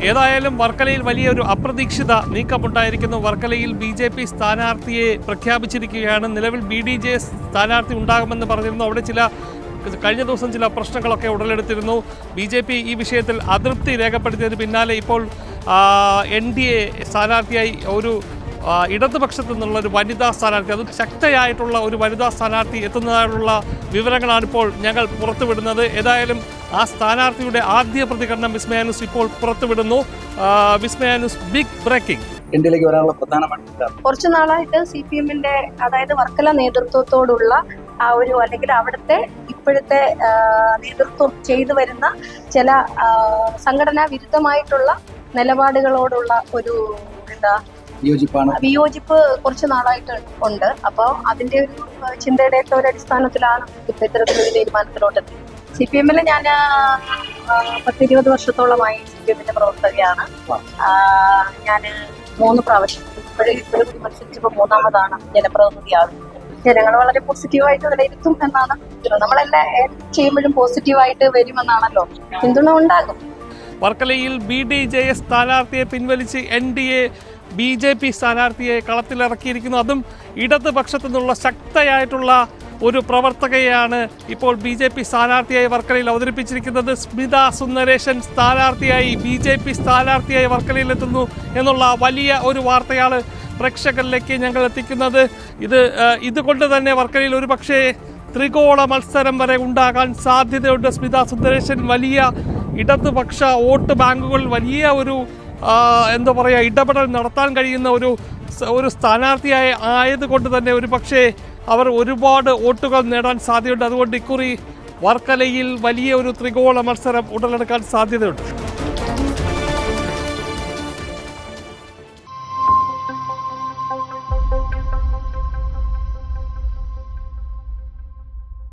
ഏതായാലും വർക്കലയിൽ വലിയൊരു അപ്രതീക്ഷിത നീക്കമുണ്ടായിരിക്കുന്നു. വർക്കലയിൽ BJP സ്ഥാനാർത്ഥിയെ പ്രഖ്യാപിച്ചിരിക്കുകയാണ്. നിലവിൽ BDJS സ്ഥാനാർത്ഥി ഉണ്ടാകുമെന്ന് പറഞ്ഞിരുന്നു. അവിടെ കഴിഞ്ഞ ദിവസം ചില പ്രശ്നങ്ങളൊക്കെ ഉടലെടുത്തിരുന്നു. BJP ഈ വിഷയത്തിൽ അതൃപ്തി രേഖപ്പെടുത്തിയതിന് പിന്നാലെ ഇപ്പോൾ NDA സ്ഥാനാർത്ഥിയായി ഒരു ഇടതുപക്ഷത്തു നിന്നുള്ള ഒരു വനിതാ സ്ഥാനാർത്ഥി, അത് ശക്തയായിട്ടുള്ള ഒരു വനിതാ സ്ഥാനാർത്ഥി എത്തുന്നതായുള്ള വിവരങ്ങളാണിപ്പോൾ ഞങ്ങൾ പുറത്തുവിടുന്നത്. ഏതായാലും ആ സ്ഥാനാർത്ഥിയുടെ ആദ്യ പ്രതികരണം വിസ്മയ ന്യൂസ് ഇപ്പോൾ പുറത്തുവിടുന്നു. വിസ്മയ ന്യൂസ് ബിഗ് ബ്രേക്കിംഗ്. ഇന്ത്യയിലേക്ക് വരാനുള്ള പ്രധാനമായിട്ട് കുറച്ചു നാളായിട്ട് CPM-ന്റെ അതായത് വർക്കല നേതൃത്വത്തോടുള്ള ആ ഒരു അല്ലെങ്കിൽ അവിടുത്തെ ഇപ്പോഴത്തെ നേതൃത്വം ചെയ്തു വരുന്ന ചില സംഘടനാ വിരുദ്ധമായിട്ടുള്ള നിലപാടുകളോടുള്ള ഒരു വിയോജിപ്പ് കുറച്ച് നാളായിട്ട് ഉണ്ട്. അപ്പോൾ അതിന്റെ ഒരു ചിന്തയുടെ ഒക്കെ ഒരു അടിസ്ഥാനത്തിലാണ് ഇപ്പൊ ഇത്തരത്തിലൊരു തീരുമാനത്തിലോട്ടെത്തി. CPM-ൽ ഞാൻ 10-20 വർഷത്തോളമായി CPM-ന്റെ പ്രവർത്തകയാണ്. ഞാൻ 3 പ്രാവശ്യം ഇപ്പോഴും മത്സരിച്ചപ്പോൾ 3ാമതാണ് ജനപ്രതിനിധിയാകുന്നത്. ജനങ്ങൾ വളരെ പോസിറ്റീവായിട്ട് വിലയിരുത്തും എന്നാണ്. നമ്മളെല്ലാം ചെയ്യുമ്പോഴും പോസിറ്റീവായിട്ട് വരുമെന്നാണല്ലോ, പിന്തുണ ഉണ്ടാകും. വർക്കലയിൽ BDJS സ്ഥാനാർത്ഥിയെ പിൻവലിച്ച് NDA BJP സ്ഥാനാർത്ഥിയെ കളത്തിലിറക്കിയിരിക്കുന്നു. അതും ഇടതുപക്ഷത്തു നിന്നുള്ള ശക്തയായിട്ടുള്ള ഒരു പ്രവർത്തകയാണ് ഇപ്പോൾ BJP സ്ഥാനാർത്ഥിയായി വർക്കലയിൽ അവതരിപ്പിച്ചിരിക്കുന്നത്. സ്മിത സുന്ദരേശൻ സ്ഥാനാർത്ഥിയായി BJP സ്ഥാനാർത്ഥിയായി വർക്കലയിലെത്തുന്നു എന്നുള്ള വലിയ ഒരു വാർത്തയാണ് പ്രേക്ഷകരിലേക്ക് ഞങ്ങൾ എത്തിക്കുന്നത്. ഇതുകൊണ്ട് തന്നെ വർക്കലയിൽ ഒരു പക്ഷേ ത്രികോണ മത്സരം വരെ ഉണ്ടാകാൻ സാധ്യതയുണ്ട്. സ്മിത സുന്ദരേശൻ വലിയ ഇടതുപക്ഷ വോട്ട് ബാങ്കുകളിൽ വലിയ ഒരു ഇടപെടൽ നടത്താൻ കഴിയുന്ന ഒരു സ്ഥാനാർത്ഥിയായി ആയതുകൊണ്ട് തന്നെ ഒരു പക്ഷേ അവർ ഒരുപാട് വോട്ടുകൾ നേടാൻ സാധ്യതയുണ്ട്. അതുകൊണ്ട് ഇക്കുറി വർക്കലയിൽ വലിയ ഒരു ത്രികോണ മത്സരം ഉടലെടുക്കാൻ സാധ്യതയുണ്ട്.